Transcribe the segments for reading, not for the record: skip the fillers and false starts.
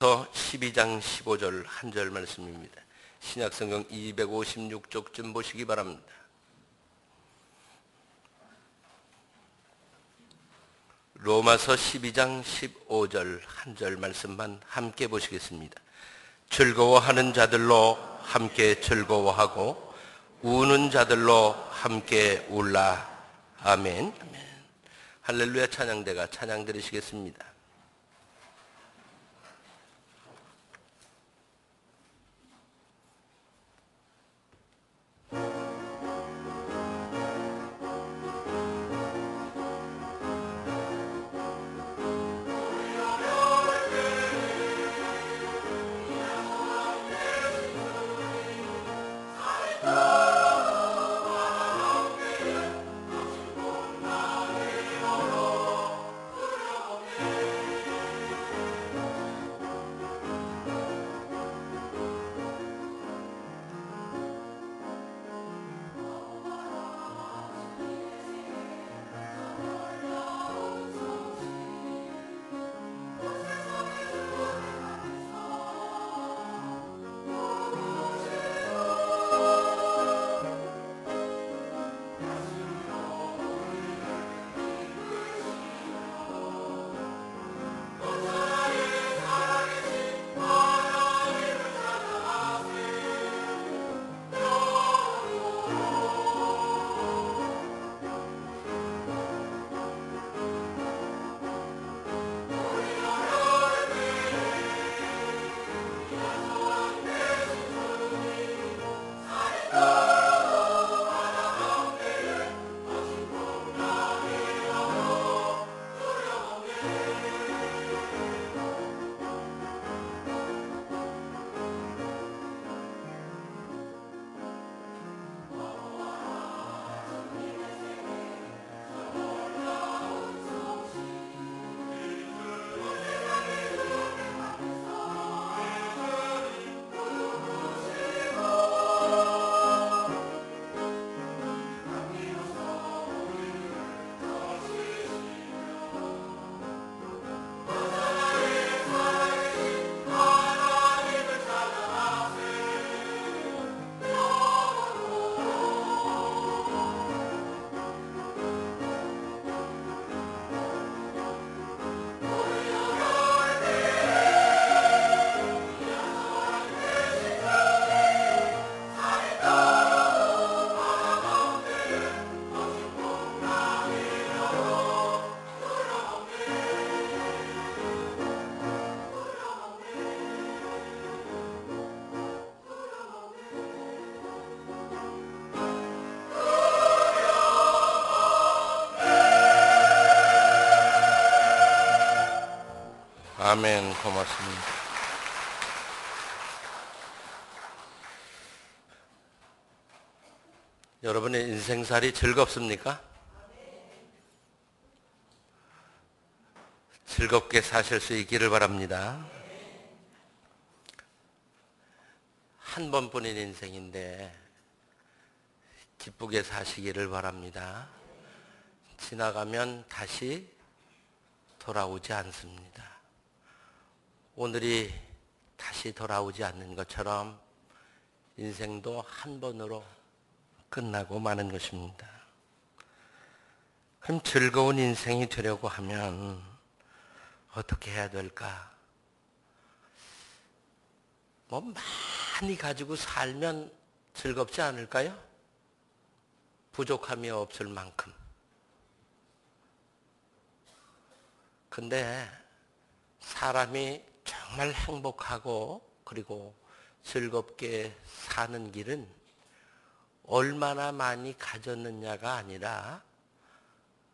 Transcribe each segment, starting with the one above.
12장 15절 한 절 말씀입니다. 신약성경 256쪽쯤 보시기 바랍니다. 로마서 12장 15절 한 절 말씀만 함께 보시겠습니다. 즐거워하는 자들로 함께 즐거워하고 우는 자들로 함께 울라. 아멘. 할렐루야. 찬양대가 찬양 드리시겠습니다. 아멘. 고맙습니다. 여러분의 인생살이 즐겁습니까? 즐겁게 사실 수 있기를 바랍니다. 한 번뿐인 인생인데 기쁘게 사시기를 바랍니다. 지나가면 다시 돌아오지 않습니다. 오늘이 다시 돌아오지 않는 것처럼 인생도 한 번으로 끝나고 마는 것입니다. 그럼 즐거운 인생이 되려고 하면 어떻게 해야 될까? 많이 가지고 살면 즐겁지 않을까요? 부족함이 없을 만큼. 근데 사람이 정말 행복하고 그리고 즐겁게 사는 길은 얼마나 많이 가졌느냐가 아니라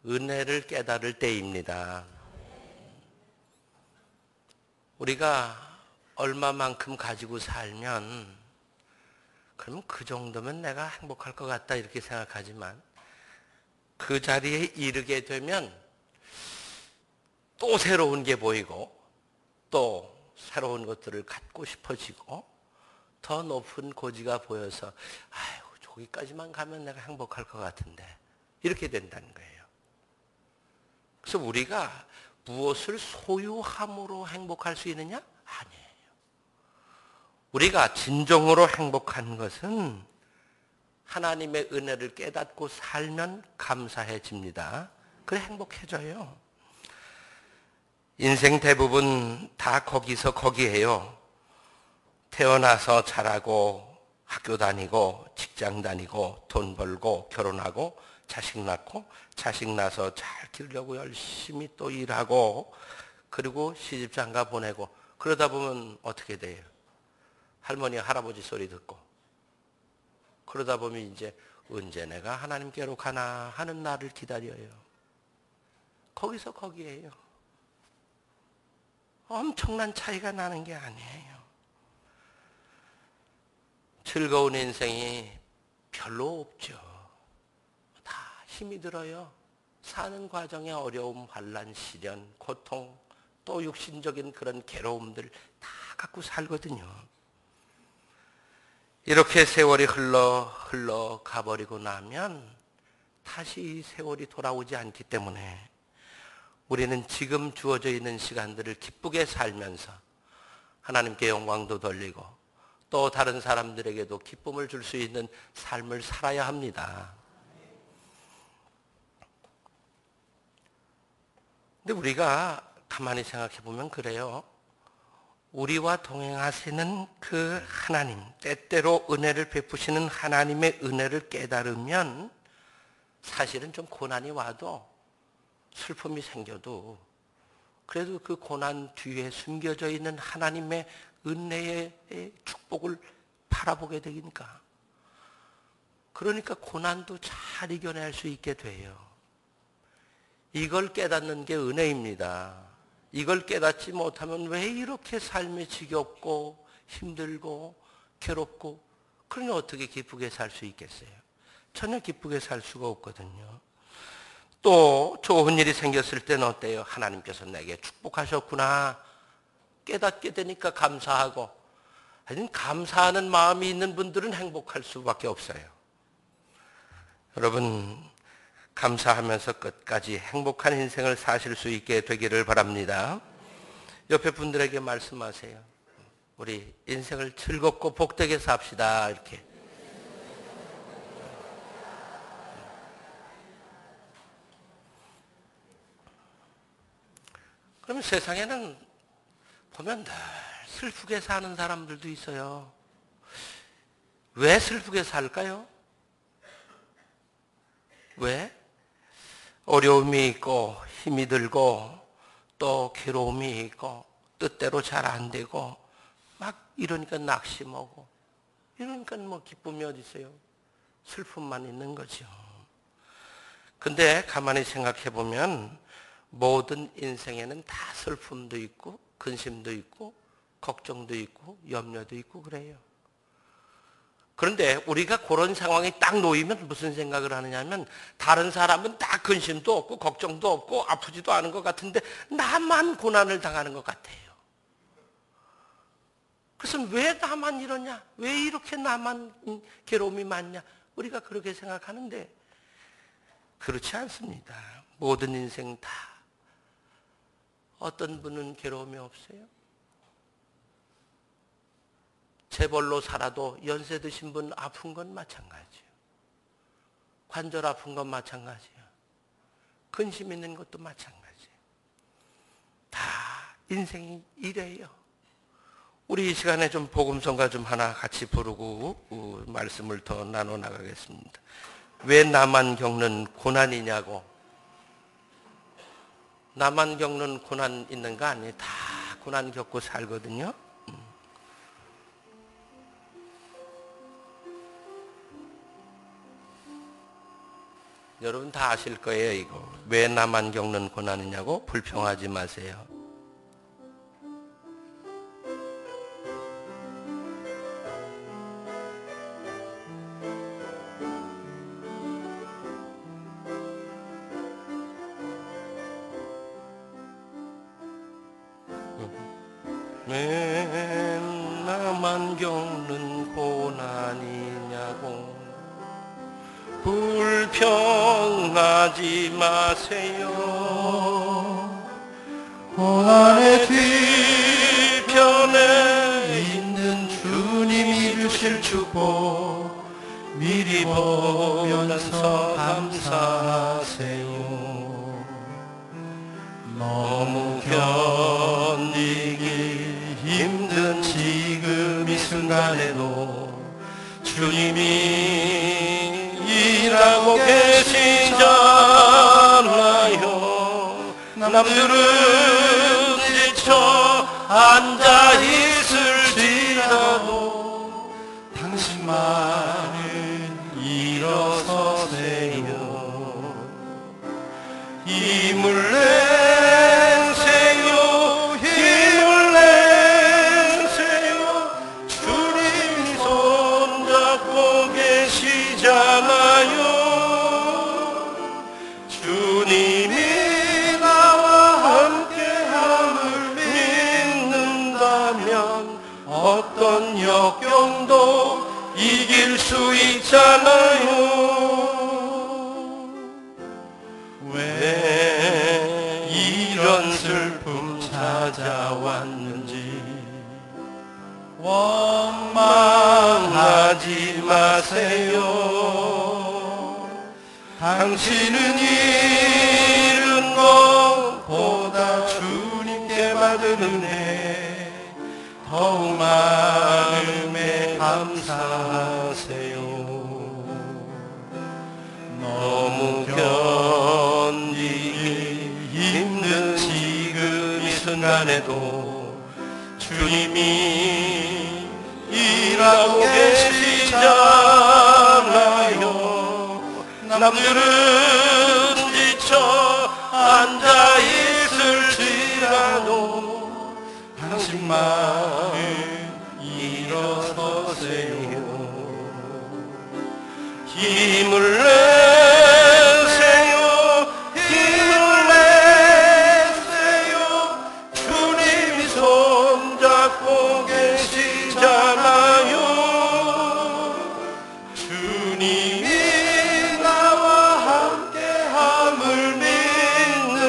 은혜를 깨달을 때입니다. 우리가 얼마만큼 가지고 살면 그러면 그 정도면 내가 행복할 것 같다 이렇게 생각하지만 그 자리에 이르게 되면 또 새로운 게 보이고 또 새로운 것들을 갖고 싶어지고 더 높은 고지가 보여서 아이고 저기까지만 가면 내가 행복할 것 같은데 이렇게 된다는 거예요. 그래서 우리가 무엇을 소유함으로 행복할 수 있느냐? 아니에요. 우리가 진정으로 행복한 것은 하나님의 은혜를 깨닫고 살면 감사해집니다. 그래 행복해져요. 인생 대부분 다 거기서 거기에요. 태어나서 자라고 학교 다니고 직장 다니고 돈 벌고 결혼하고 자식 낳고 자식 낳아서 잘 키우려고 열심히 또 일하고 그리고 시집장가 보내고 그러다 보면 어떻게 돼요? 할머니 할아버지 소리 듣고 그러다 보면 이제 언제 내가 하나님께로 가나 하는 날을 기다려요. 거기서 거기에요. 엄청난 차이가 나는 게 아니에요. 즐거운 인생이 별로 없죠. 다 힘이 들어요. 사는 과정에 어려움, 환난, 시련, 고통, 또 육신적인 그런 괴로움들 다 갖고 살거든요. 이렇게 세월이 흘러 가버리고 나면 다시 이 세월이 돌아오지 않기 때문에 우리는 지금 주어져 있는 시간들을 기쁘게 살면서 하나님께 영광도 돌리고 또 다른 사람들에게도 기쁨을 줄 수 있는 삶을 살아야 합니다. 근데 우리가 가만히 생각해 보면 그래요. 우리와 동행하시는 그 하나님, 때때로 은혜를 베푸시는 하나님의 은혜를 깨달으면 사실은 좀 고난이 와도 슬픔이 생겨도 그래도 그 고난 뒤에 숨겨져 있는 하나님의 은혜의 축복을 바라보게 되니까 그러니까 고난도 잘 이겨낼 수 있게 돼요. 이걸 깨닫는 게 은혜입니다. 이걸 깨닫지 못하면 왜 이렇게 삶이 지겹고 힘들고 괴롭고 그러니 어떻게 기쁘게 살 수 있겠어요? 전혀 기쁘게 살 수가 없거든요. 또 좋은 일이 생겼을 때는 어때요? 하나님께서 내게 축복하셨구나 깨닫게 되니까 감사하고 하여튼 감사하는 마음이 있는 분들은 행복할 수밖에 없어요. 여러분 감사하면서 끝까지 행복한 인생을 사실 수 있게 되기를 바랍니다. 옆에 분들에게 말씀하세요. 우리 인생을 즐겁고 복되게 삽시다. 이렇게. 그러면 세상에는 보면 늘 슬프게 사는 사람들도 있어요. 왜 슬프게 살까요? 왜? 어려움이 있고 힘이 들고 또 괴로움이 있고 뜻대로 잘 안 되고 막 이러니까 낙심하고 이러니까 뭐 기쁨이 어디 있어요? 슬픔만 있는 거죠. 근데 가만히 생각해 보면 모든 인생에는 다 슬픔도 있고 근심도 있고 걱정도 있고 염려도 있고 그래요. 그런데 우리가 그런 상황이 딱 놓이면 무슨 생각을 하느냐면 다른 사람은 다 근심도 없고 걱정도 없고 아프지도 않은 것 같은데 나만 고난을 당하는 것 같아요. 그래서 왜 나만 이러냐? 왜 이렇게 나만 괴로움이 많냐? 우리가 그렇게 생각하는데 그렇지 않습니다. 모든 인생 다 어떤 분은 괴로움이 없어요? 재벌로 살아도 연세 드신 분 아픈 건 마찬가지예요. 관절 아픈 건 마찬가지예요. 근심 있는 것도 마찬가지예요. 다 인생이 이래요. 우리 이 시간에 좀 복음성가 좀 하나 같이 부르고 말씀을 더 나눠 나가겠습니다. 왜 나만 겪는 고난이냐고. 나만 겪는 고난 있는 거 아니에요. 다 고난 겪고 살거든요. 여러분 다 아실 거예요, 이거. 왜 나만 겪는 고난이냐고 불평하지 마세요. 왜 나만 겪는 고난이냐고 불평하지 마세요. 고난의 뒤편 축복 미리 보면서 감사하세요. 너무 견디기 힘든 지금 이 순간에도 주님이 일하고 계시잖아요. 남들은 지쳐 앉아 있을지라도 당신만은 일어서세요. 힘을 내세요. 힘을 내세요. 주님이 손잡고 계시잖아요. 주님이 나와 함께함을 믿는다면 어떤 역경도 이길 수 있잖아요. 왜 이런 슬픔 찾아왔는지 원망하지 마세요. 당신은 잃은 것보다 주님께 받은 은혜 더욱 마음에 감사하세요. 너무 견디기 힘든 지금 이 순간에도 주님이 일하고 계시잖아요. 남들은 지쳐 앉아 있을지라도 당신만 일어서세요. 힘을 내세요. 힘을 내세요. 주님이 손잡고 계시잖아요. 주님이 나와 함께함을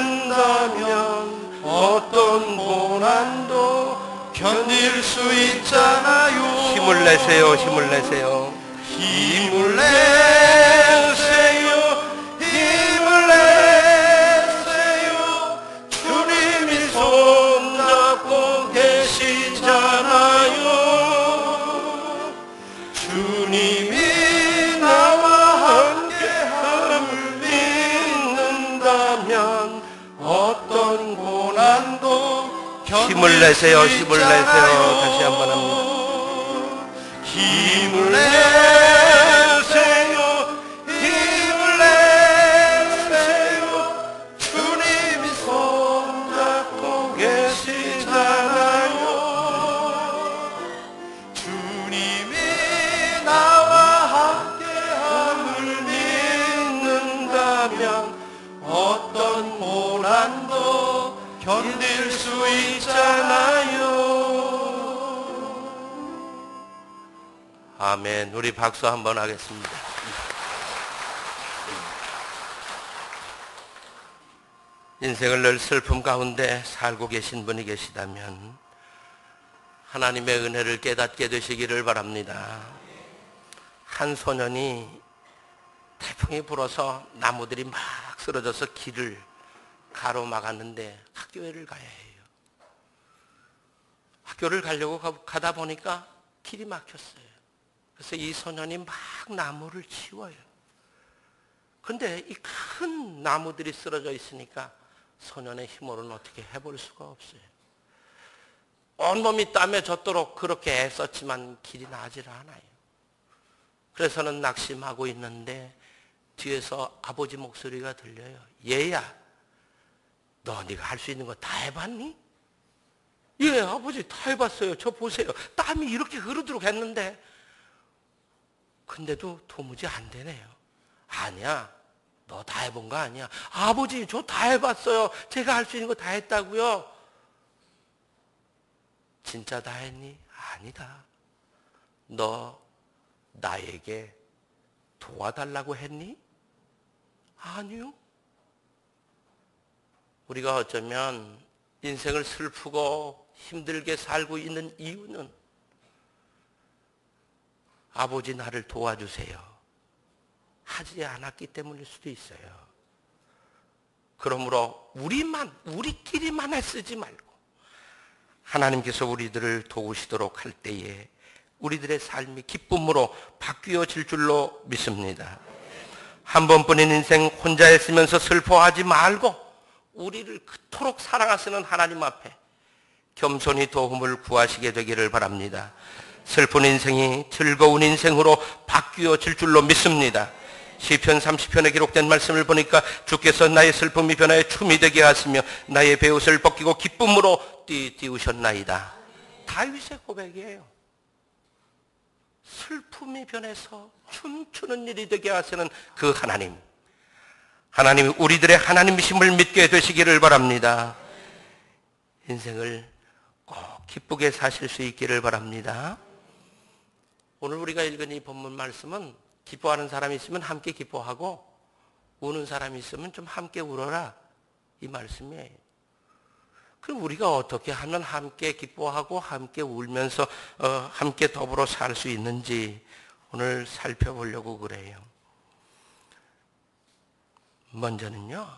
믿는다면 어떤 고난도 견딜 수 있잖아요. 힘을 내세요. 힘을 내세요. 힘을 내세요. 힘을 내세요. 주님이 손잡고 계시잖아요. 주님이 나와 함께함을 믿는다면 어떤 고난도 힘을 내세요. 힘을 내세요. 다시 한번 합니다. 힘을 내세요. 힘을 내세요. 주님이 손잡고 계시잖아요. 주님이 나와 함께함을 믿는다면 어떤 고난도 견딜 수 있잖아요. 아멘. 우리 박수 한번 하겠습니다. 인생을 늘 슬픔 가운데 살고 계신 분이 계시다면 하나님의 은혜를 깨닫게 되시기를 바랍니다. 한 소년이 태풍이 불어서 나무들이 막 쓰러져서 길을 가로막았는데 학교를 가야 해요. 학교를 가려고 가다 보니까 길이 막혔어요. 그래서 이 소년이 막 나무를 치워요. 근데 이 큰 나무들이 쓰러져 있으니까 소년의 힘으로는 어떻게 해볼 수가 없어요. 온몸이 땀에 젖도록 그렇게 애썼지만 길이 나질 않아요. 그래서는 낙심하고 있는데 뒤에서 아버지 목소리가 들려요. 얘야, 너 네가 할 수 있는 거 다 해봤니? 예, 아버지 다 해봤어요. 저 보세요. 땀이 이렇게 흐르도록 했는데 근데도 도무지 안 되네요. 아니야, 너 다 해본 거 아니야. 아버지 저 다 해봤어요. 제가 할 수 있는 거 다 했다고요. 진짜 다 했니? 아니다. 너 나에게 도와달라고 했니? 아니요. 우리가 어쩌면 인생을 슬프고 힘들게 살고 있는 이유는 아버지 나를 도와주세요 하지 않았기 때문일 수도 있어요. 그러므로 우리끼리만 애쓰지 말고 하나님께서 우리들을 도우시도록 할 때에 우리들의 삶이 기쁨으로 바뀌어질 줄로 믿습니다. 한 번뿐인 인생 혼자 애쓰면서 슬퍼하지 말고 우리를 그토록 사랑하시는 하나님 앞에 겸손히 도움을 구하시게 되기를 바랍니다. 슬픈 인생이 즐거운 인생으로 바뀌어질 줄로 믿습니다. 시편 30편에 기록된 말씀을 보니까 주께서 나의 슬픔이 변하여 춤이 되게 하시며 나의 베옷을 벗기고 기쁨으로 띄우셨나이다. 다윗의 고백이에요. 슬픔이 변해서 춤추는 일이 되게 하시는 그 하나님, 하나님이 우리들의 하나님이심을 믿게 되시기를 바랍니다. 인생을 꼭 기쁘게 사실 수 있기를 바랍니다. 오늘 우리가 읽은 이 본문 말씀은 기뻐하는 사람이 있으면 함께 기뻐하고 우는 사람이 있으면 좀 함께 울어라, 이 말씀이에요. 그럼 우리가 어떻게 하면 함께 기뻐하고 함께 울면서 함께 더불어 살 수 있는지 오늘 살펴보려고 그래요. 먼저는요,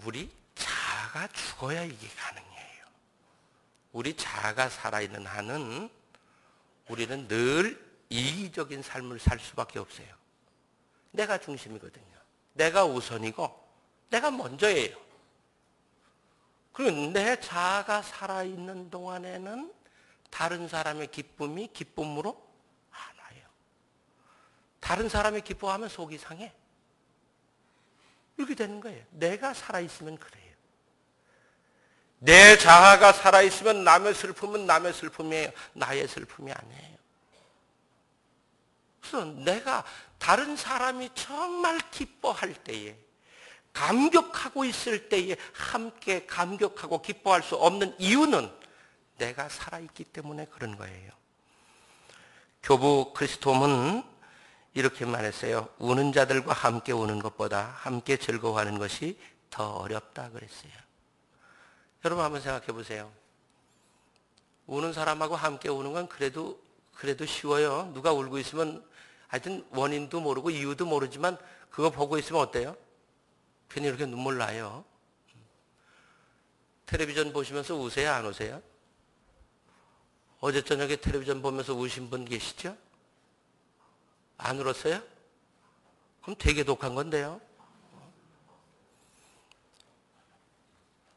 우리 자아가 죽어야 이게 가능해요. 우리 자아가 살아있는 한은 우리는 늘 이기적인 삶을 살 수밖에 없어요. 내가 중심이거든요. 내가 우선이고 내가 먼저예요. 그리고 내 자아가 살아있는 동안에는 다른 사람의 기쁨이 기쁨으로 안 와요. 다른 사람이 기뻐하면 속이 상해. 이렇게 되는 거예요. 내가 살아있으면 그래요. 내 자아가 살아있으면 남의 슬픔은 남의 슬픔이에요. 나의 슬픔이 아니에요. 그래서 내가 다른 사람이 정말 기뻐할 때에, 감격하고 있을 때에 함께 감격하고 기뻐할 수 없는 이유는 내가 살아있기 때문에 그런 거예요. 교부 크리스톰은 이렇게 말했어요. 우는 자들과 함께 우는 것보다 함께 즐거워하는 것이 더 어렵다 그랬어요. 여러분 한번 생각해 보세요. 우는 사람하고 함께 우는 건 그래도 쉬워요. 누가 울고 있으면 하여튼 원인도 모르고 이유도 모르지만 그거 보고 있으면 어때요? 괜히 이렇게 눈물 나요. 텔레비전 보시면서 우세요, 안 우세요? 어제 저녁에 텔레비전 보면서 우신 분 계시죠? 안 울었어요? 그럼 되게 독한 건데요.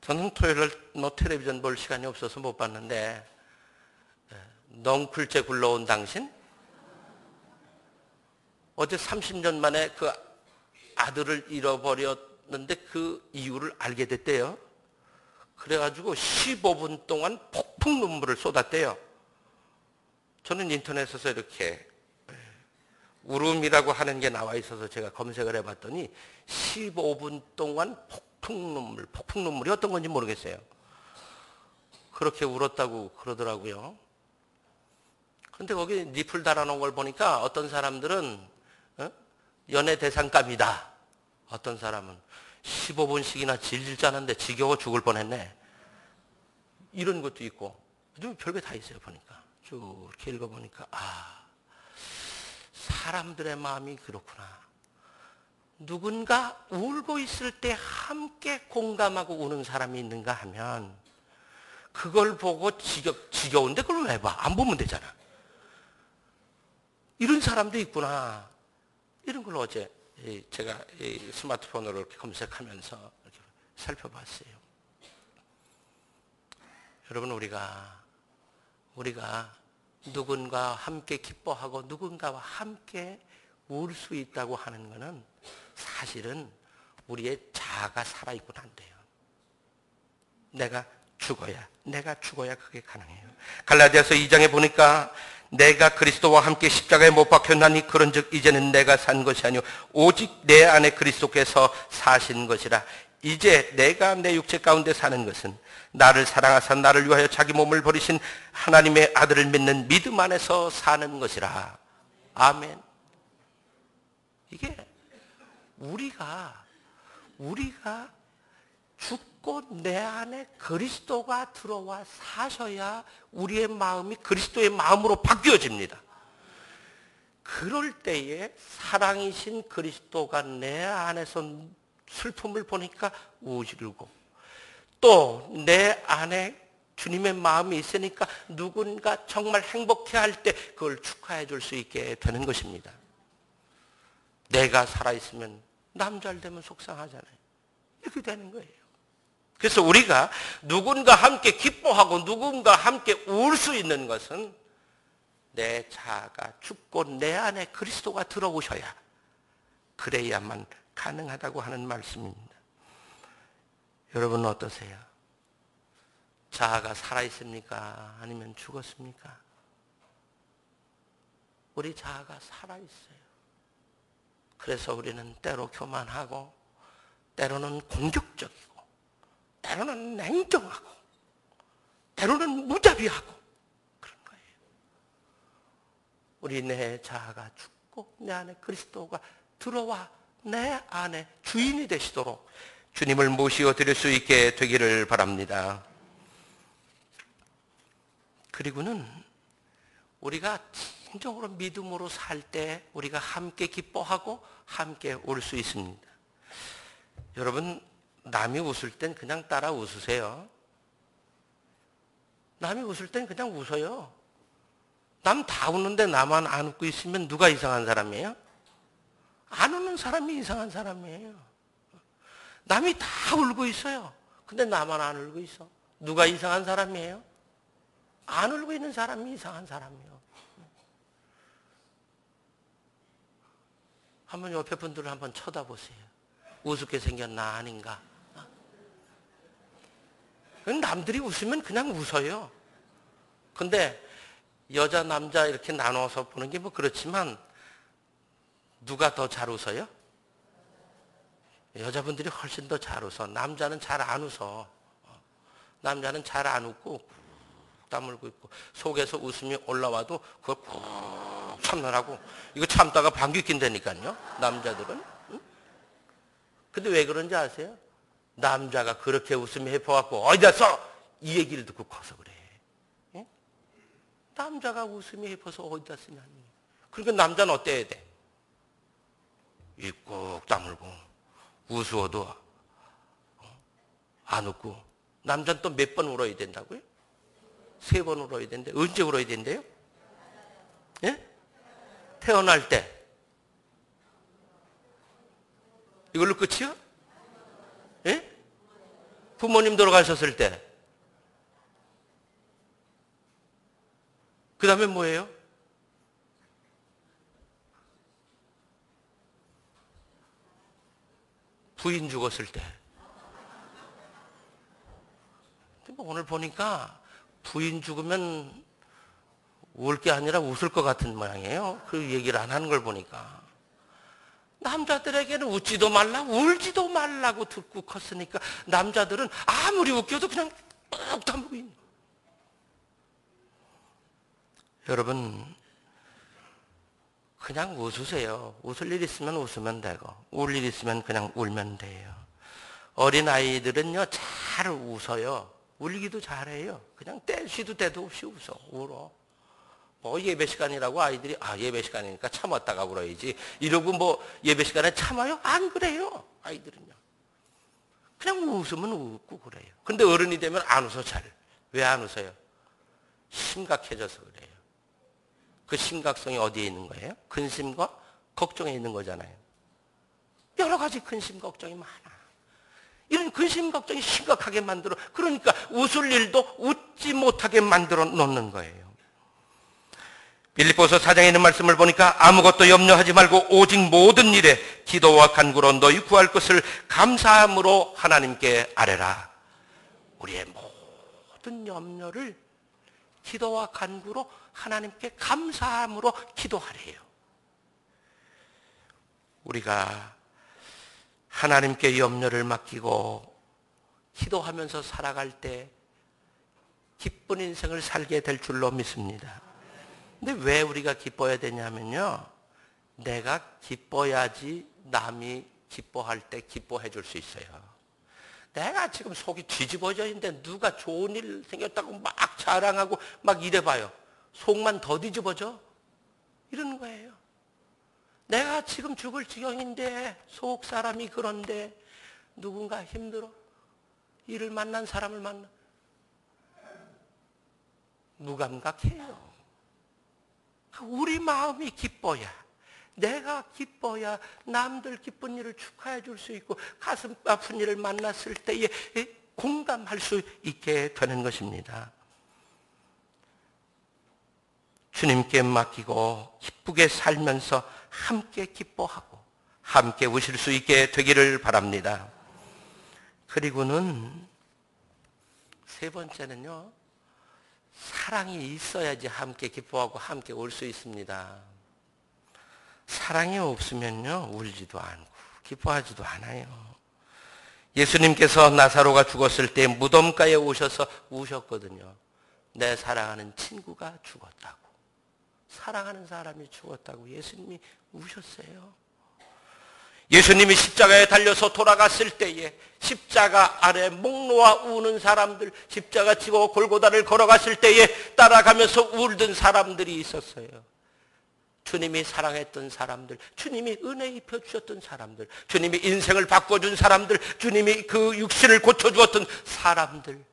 저는 토요일 날 텔레비전 볼 시간이 없어서 못 봤는데, 넝쿨째 굴러온 당신? 어제 30년 만에 그 아들을 잃어버렸는데 그 이유를 알게 됐대요. 그래가지고 15분 동안 폭풍 눈물을 쏟았대요. 저는 인터넷에서 이렇게 울음이라고 하는 게 나와 있어서 제가 검색을 해봤더니 15분 동안 폭풍 눈물이 어떤 건지 모르겠어요. 그렇게 울었다고 그러더라고요. 그런데 거기 니플 달아놓은 걸 보니까 어떤 사람들은 연애 대상감이다. 어떤 사람은 15분씩이나 질질 짜는데 지겨워 죽을 뻔했네. 이런 것도 있고 좀 별게 다 있어요. 보니까 쭉 이렇게 읽어보니까 사람들의 마음이 그렇구나. 누군가 울고 있을 때 함께 공감하고 우는 사람이 있는가 하면 그걸 보고 지겨운데 그걸 왜 봐? 안 보면 되잖아. 이런 사람도 있구나. 이런 걸 어제 제가 스마트폰으로 이렇게 검색하면서 이렇게 살펴봤어요. 여러분, 우리가 누군가와 함께 기뻐하고 누군가와 함께 울 수 있다고 하는 것은 사실은 우리의 자아가 살아있고는 안 돼요. 내가 죽어야 그게 가능해요. 갈라디아서 2장에 보니까 내가 그리스도와 함께 십자가에 못 박혔나니 그런즉 이제는 내가 산 것이 아니요 오직 내 안에 그리스도께서 사신 것이라. 이제 내가 내 육체 가운데 사는 것은 나를 사랑하사 나를 위하여 자기 몸을 버리신 하나님의 아들을 믿는 믿음 안에서 사는 것이라. 아멘. 이게 우리가 죽고 내 안에 그리스도가 들어와 사셔야 우리의 마음이 그리스도의 마음으로 바뀌어집니다. 그럴 때에 사랑이신 그리스도가 내 안에서 슬픔을 보니까 우울고, 또 내 안에 주님의 마음이 있으니까 누군가 정말 행복해할 때 그걸 축하해 줄 수 있게 되는 것입니다. 내가 살아있으면 남 잘 되면 속상하잖아요. 이렇게 되는 거예요. 그래서 우리가 누군가 함께 기뻐하고 누군가 함께 울 수 있는 것은 내 자아가 죽고 내 안에 그리스도가 들어오셔야, 그래야만 가능하다고 하는 말씀입니다. 여러분은 어떠세요? 자아가 살아있습니까? 아니면 죽었습니까? 우리 자아가 살아있어요. 그래서 우리는 때로 교만하고, 때로는 공격적이고, 때로는 냉정하고, 때로는 무자비하고 그런 거예요. 우리 내 자아가 죽고 내 안에 그리스도가 들어와 내 안에 주인이 되시도록 주님을 모시어 드릴 수 있게 되기를 바랍니다. 그리고는 우리가 진정으로 믿음으로 살 때 우리가 함께 기뻐하고 함께 울 수 있습니다. 여러분, 남이 웃을 땐 그냥 따라 웃으세요. 남이 웃을 땐 그냥 웃어요. 남 다 웃는데 나만 안 웃고 있으면 누가 이상한 사람이에요? 안 웃는 사람이 이상한 사람이에요. 남이 다 울고 있어요. 근데 나만 안 울고 있어. 누가 이상한 사람이에요? 안 울고 있는 사람이 이상한 사람이에요. 한번 옆에 분들을 한번 쳐다보세요. 우습게 생긴 나 아닌가? 남들이 웃으면 그냥 웃어요. 근데 여자, 남자 이렇게 나눠서 보는 게 뭐 그렇지만 누가 더 잘 웃어요? 여자분들이 훨씬 더 잘 웃어. 남자는 잘 안 웃어. 남자는 잘 안 웃고 다물고 있고, 속에서 웃음이 올라와도 그걸 꾹 참느라고, 이거 참다가 방귀 낀다니까요, 남자들은. 응? 근데 왜 그런지 아세요? 남자가 그렇게 웃음이 해퍼갖고 어디다 써! 이 얘기를 듣고 커서 그래. 응? 남자가 웃음이 해퍼서 어디다 쓰냐니. 그러니까 남자는 어때야 돼? 입 꾹 다물고 우스워도 안 웃고. 남자는 또 몇 번 울어야 된다고요? 3번 울어야 된대. 언제 울어야 된대요? 예? 태어날 때. 이걸로 끝이요? 예? 부모님 돌아가셨을 때. 그 다음에 뭐예요? 부인 죽었을 때. 오늘 보니까 부인 죽으면 울 게 아니라 웃을 것 같은 모양이에요. 그 얘기를 안 하는 걸 보니까. 남자들에게는 웃지도 말라, 울지도 말라고 듣고 컸으니까 남자들은 아무리 웃겨도 그냥 꾹 다물고 있는 거예요. 여러분, 그냥 웃으세요. 웃을 일 있으면 웃으면 되고, 울 일 있으면 그냥 울면 돼요. 어린아이들은요, 잘 웃어요. 울기도 잘해요. 그냥 쉬도 때도 없이 울어. 뭐 예배 시간이라고 아이들이 예배 시간이니까 참았다가 울어야지 이러고 뭐 예배 시간에 참아요? 안 그래요. 아이들은요. 그냥 웃으면 웃고 그래요. 근데 어른이 되면 안 웃어 잘. 왜 안 웃어요? 심각해져서 그래요. 그 심각성이 어디에 있는 거예요? 근심과 걱정에 있는 거잖아요. 여러 가지 근심 걱정이 많아. 이런 근심 걱정이 심각하게 만들어, 그러니까 웃을 일도 웃지 못하게 만들어 놓는 거예요. 빌립보서 4장에 있는 말씀을 보니까 아무것도 염려하지 말고 오직 모든 일에 기도와 간구로 너희 구할 것을 감사함으로 하나님께 아뢰라. 우리의 모든 염려를 기도와 간구로 하나님께 감사함으로 기도하래요. 우리가 하나님께 염려를 맡기고 기도하면서 살아갈 때 기쁜 인생을 살게 될 줄로 믿습니다. 근데 왜 우리가 기뻐야 되냐면요, 내가 기뻐야지 남이 기뻐할 때 기뻐해 줄 수 있어요. 내가 지금 속이 뒤집어져 있는데 누가 좋은 일 생겼다고 막 자랑하고 막 이래봐요. 속만 더 뒤집어져? 이러는 거예요. 내가 지금 죽을 지경인데, 속 사람이 그런데, 누군가 힘들어. 이를 만난 사람을 만나. 무감각해요. 우리 마음이 기뻐야, 내가 기뻐야 남들 기쁜 일을 축하해 줄 수 있고, 가슴 아픈 일을 만났을 때에 공감할 수 있게 되는 것입니다. 주님께 맡기고 기쁘게 살면서 함께 기뻐하고 함께 우실 수 있게 되기를 바랍니다. 그리고는 세 번째는요, 사랑이 있어야지 함께 기뻐하고 함께 울 수 있습니다. 사랑이 없으면요, 울지도 않고 기뻐하지도 않아요. 예수님께서 나사로가 죽었을 때 무덤가에 오셔서 우셨거든요. 내 사랑하는 친구가 죽었다고, 사랑하는 사람이 죽었다고 예수님이 우셨어요. 예수님이 십자가에 달려서 돌아갔을 때에 십자가 아래 목 놓아 우는 사람들, 십자가 지고 골고다를 걸어갔을 때에 따라가면서 울던 사람들이 있었어요. 주님이 사랑했던 사람들, 주님이 은혜 입혀주셨던 사람들, 주님이 인생을 바꿔준 사람들, 주님이 그 육신을 고쳐주었던 사람들,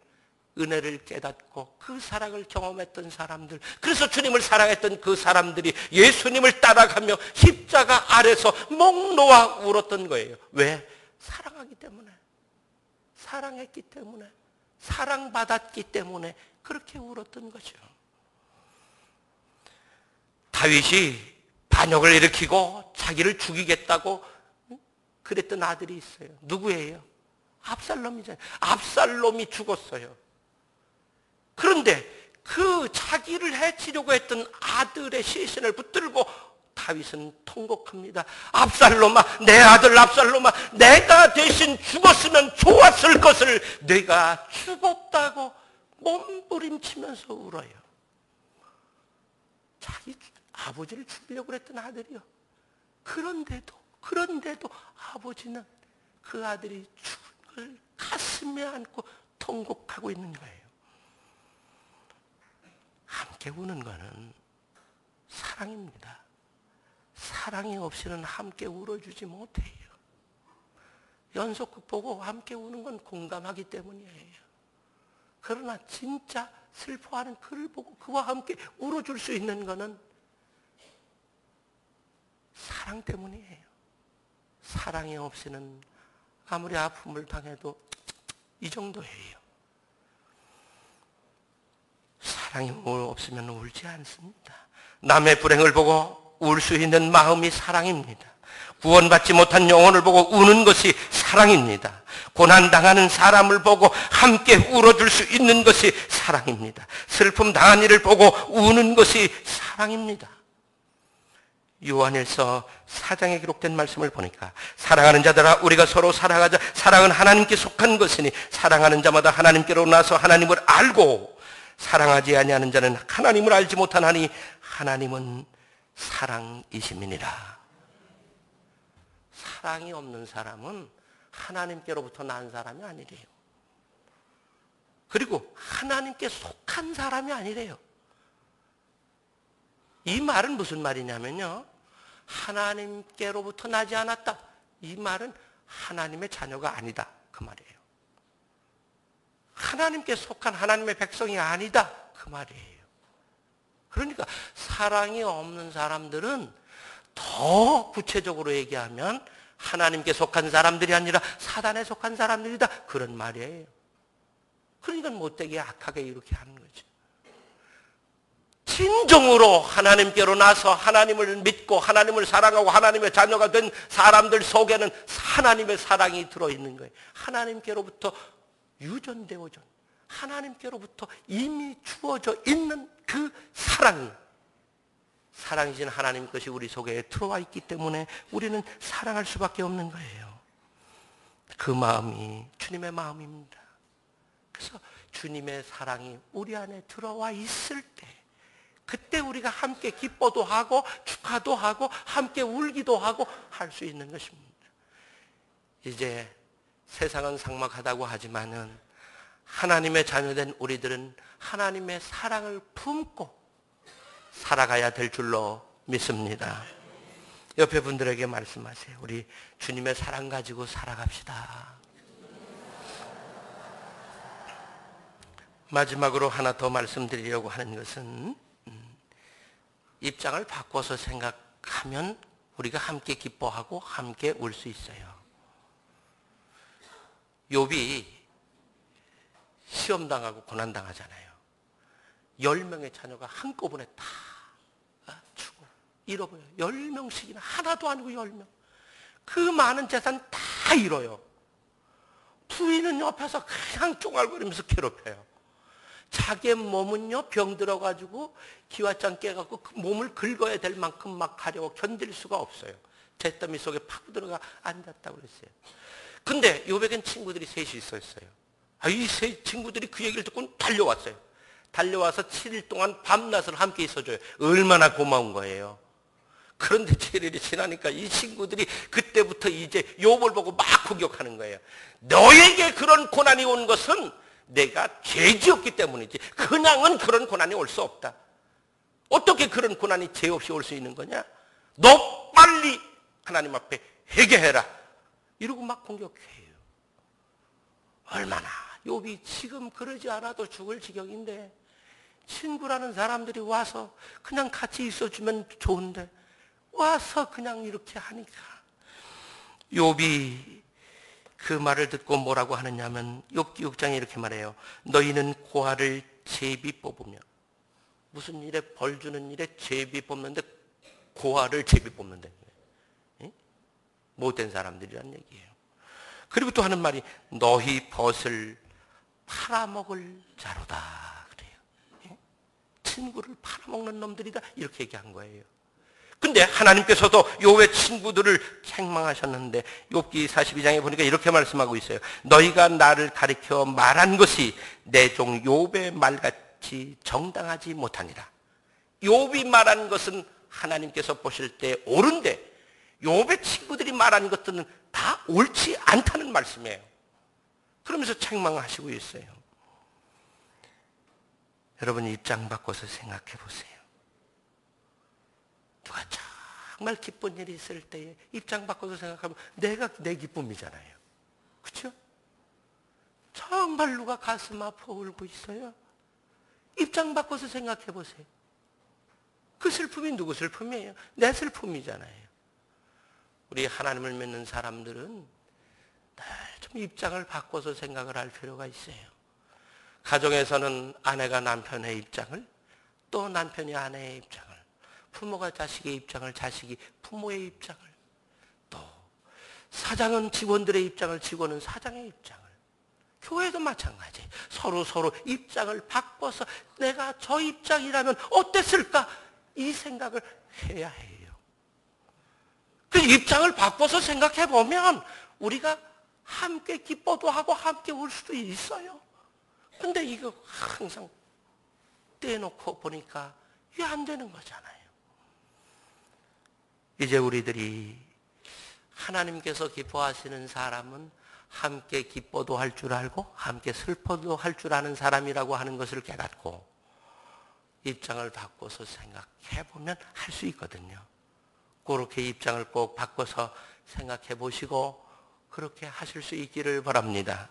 은혜를 깨닫고 그 사랑을 경험했던 사람들, 그래서 주님을 사랑했던 그 사람들이 예수님을 따라가며 십자가 아래서 목 놓아 울었던 거예요. 왜? 사랑하기 때문에, 사랑했기 때문에, 사랑받았기 때문에 그렇게 울었던 거죠. 다윗이 반역을 일으키고 자기를 죽이겠다고 그랬던 아들이 있어요. 누구예요? 압살롬이잖아요. 압살롬이 죽었어요. 그런데 그 자기를 해치려고 했던 아들의 시신을 붙들고 다윗은 통곡합니다. 압살롬아, 내 아들 압살롬아, 내가 대신 죽었으면 좋았을 것을 내가 죽었다고 몸부림치면서 울어요. 자기 아버지를 죽이려고 했던 아들이요. 그런데도 아버지는 그 아들이 죽은 걸 가슴에 안고 통곡하고 있는 거예요. 함께 우는 것은 사랑입니다. 사랑이 없이는 함께 울어주지 못해요. 연속극 보고 함께 우는 건 공감하기 때문이에요. 그러나 진짜 슬퍼하는 그를 보고 그와 함께 울어줄 수 있는 것은 사랑 때문이에요. 사랑이 없이는 아무리 아픔을 당해도 이 정도예요. 사랑이 없으면 울지 않습니다. 남의 불행을 보고 울 수 있는 마음이 사랑입니다. 구원받지 못한 영혼을 보고 우는 것이 사랑입니다. 고난당하는 사람을 보고 함께 울어줄 수 있는 것이 사랑입니다. 슬픔 당한 이를 보고 우는 것이 사랑입니다. 요한일서 4장에 기록된 말씀을 보니까 사랑하는 자들아 우리가 서로 사랑하자. 사랑은 하나님께 속한 것이니 사랑하는 자마다 하나님께로 나서 하나님을 알고 사랑하지 아니하는 자는 하나님을 알지 못하나니 하나님은 사랑이심이니라. 사랑이 없는 사람은 하나님께로부터 난 사람이 아니래요. 그리고 하나님께 속한 사람이 아니래요. 이 말은 무슨 말이냐면요, 하나님께로부터 나지 않았다. 이 말은 하나님의 자녀가 아니다, 그 말이에요. 하나님께 속한 하나님의 백성이 아니다, 그 말이에요. 그러니까 사랑이 없는 사람들은 더 구체적으로 얘기하면 하나님께 속한 사람들이 아니라 사단에 속한 사람들이다, 그런 말이에요. 그러니까 못되게 악하게 이렇게 하는 거죠. 진정으로 하나님께로 나서 하나님을 믿고 하나님을 사랑하고 하나님의 자녀가 된 사람들 속에는 하나님의 사랑이 들어있는 거예요. 하나님께로부터 유전되어져, 하나님께로부터 이미 주어져 있는 그 사랑이, 사랑이신 하나님 것이 우리 속에 들어와 있기 때문에 우리는 사랑할 수밖에 없는 거예요. 그 마음이 주님의 마음입니다. 그래서 주님의 사랑이 우리 안에 들어와 있을 때, 그때 우리가 함께 기뻐도 하고 축하도 하고 함께 울기도 하고 할 수 있는 것입니다. 이제 세상은 삭막하다고 하지만은 하나님의 자녀된 우리들은 하나님의 사랑을 품고 살아가야 될 줄로 믿습니다. 옆에 분들에게 말씀하세요. 우리 주님의 사랑 가지고 살아갑시다. 마지막으로 하나 더 말씀드리려고 하는 것은 입장을 바꿔서 생각하면 우리가 함께 기뻐하고 함께 울 수 있어요. 욥이 시험당하고 고난당하잖아요. 10명의 자녀가 한꺼번에 다 죽어 잃어버려요. 10명씩이나 하나도 아니고 10명. 그 많은 재산 다 잃어요. 부인은 옆에서 그냥 쫑알거리면서 괴롭혀요. 자기의 몸은요 병들어가지고 기와장 깨갖고 그 몸을 긁어야 될 만큼 막 가려워 견딜 수가 없어요. 잿더미 속에 파고 들어가 앉았다고 그랬어요. 근데 욥에겐 친구들이 셋이 있었어요. 이 세 친구들이 그 얘기를 듣고 달려왔어요. 달려와서 7일 동안 밤낮을 함께 있어줘요. 얼마나 고마운 거예요. 그런데 7일이 지나니까 이 친구들이 그때부터 이제 욥을 보고 막 공격하는 거예요. 너에게 그런 고난이 온 것은 내가 죄지었기 때문이지 그냥은 그런 고난이 올 수 없다. 어떻게 그런 고난이 죄 없이 올 수 있는 거냐? 너 빨리 하나님 앞에 회개해라. 이러고 막 공격해요. 얼마나 욥이 지금 그러지 않아도 죽을 지경인데 친구라는 사람들이 와서 그냥 같이 있어주면 좋은데 와서 그냥 이렇게 하니까 욥이 그 말을 듣고 뭐라고 하느냐면 욥기 6장에 이렇게 말해요. 너희는 고아를 제비 뽑으며 무슨 일에 벌 주는 일에 제비 뽑는데 고아를 제비 뽑는다는 거예요. 못된 사람들이란 얘기예요. 그리고 또 하는 말이 너희 벗을 팔아먹을 자로다 그래요. 친구를 팔아먹는 놈들이다 이렇게 얘기한 거예요. 근데 하나님께서도 욥의 친구들을 책망하셨는데 욥기 42장에 보니까 이렇게 말씀하고 있어요. 너희가 나를 가리켜 말한 것이 내 종 욥의 말같이 정당하지 못하니라. 욥이 말한 것은 하나님께서 보실 때 옳은데 욥의 친구들이 말한 것들은 다 옳지 않다는 말씀이에요. 그러면서 책망하시고 있어요. 여러분 입장 바꿔서 생각해 보세요. 누가 정말 기쁜 일이 있을 때에 입장 바꿔서 생각하면 내가 내 기쁨이잖아요. 그렇죠? 정말 누가 가슴 아파 울고 있어요. 입장 바꿔서 생각해 보세요. 그 슬픔이 누구 슬픔이에요? 내 슬픔이잖아요. 우리 하나님을 믿는 사람들은 좀 입장을 바꿔서 생각을 할 필요가 있어요. 가정에서는 아내가 남편의 입장을, 또 남편이 아내의 입장을, 부모가 자식의 입장을, 자식이 부모의 입장을, 또 사장은 직원들의 입장을, 직원은 사장의 입장을, 교회도 마찬가지. 서로 입장을 바꿔서 내가 저 입장이라면 어땠을까? 이 생각을 해야 해요. 그 입장을 바꿔서 생각해 보면 우리가 함께 기뻐도 하고 함께 울 수도 있어요. 근데 이거 항상 떼놓고 보니까 이게 안 되는 거잖아요. 이제 우리들이 하나님께서 기뻐하시는 사람은 함께 기뻐도 할 줄 알고 함께 슬퍼도 할 줄 아는 사람이라고 하는 것을 깨닫고 입장을 바꿔서 생각해 보면 할 수 있거든요. 그렇게 입장을 꼭 바꿔서 생각해 보시고 그렇게 하실 수 있기를 바랍니다.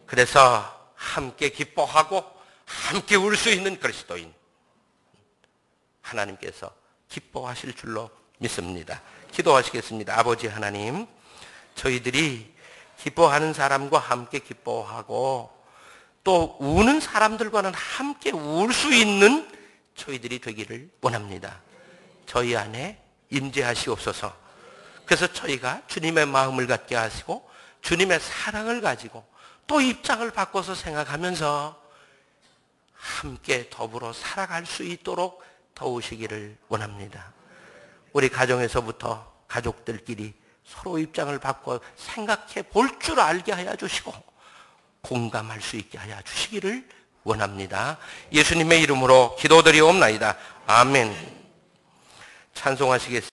그래서 함께 기뻐하고 함께 울 수 있는 그리스도인 하나님께서 기뻐하실 줄로 믿습니다. 기도하시겠습니다. 아버지 하나님, 저희들이 기뻐하는 사람과 함께 기뻐하고 또 우는 사람들과는 함께 울 수 있는 저희들이 되기를 원합니다. 저희 안에 임재하시옵소서. 그래서 저희가 주님의 마음을 갖게 하시고 주님의 사랑을 가지고 또 입장을 바꿔서 생각하면서 함께 더불어 살아갈 수 있도록 도우시기를 원합니다. 우리 가정에서부터 가족들끼리 서로 입장을 바꿔 생각해 볼 줄 알게 하여 주시고 공감할 수 있게 하여 주시기를 원합니다. 예수님의 이름으로 기도드리옵나이다. 아멘. 찬송하시겠습니다.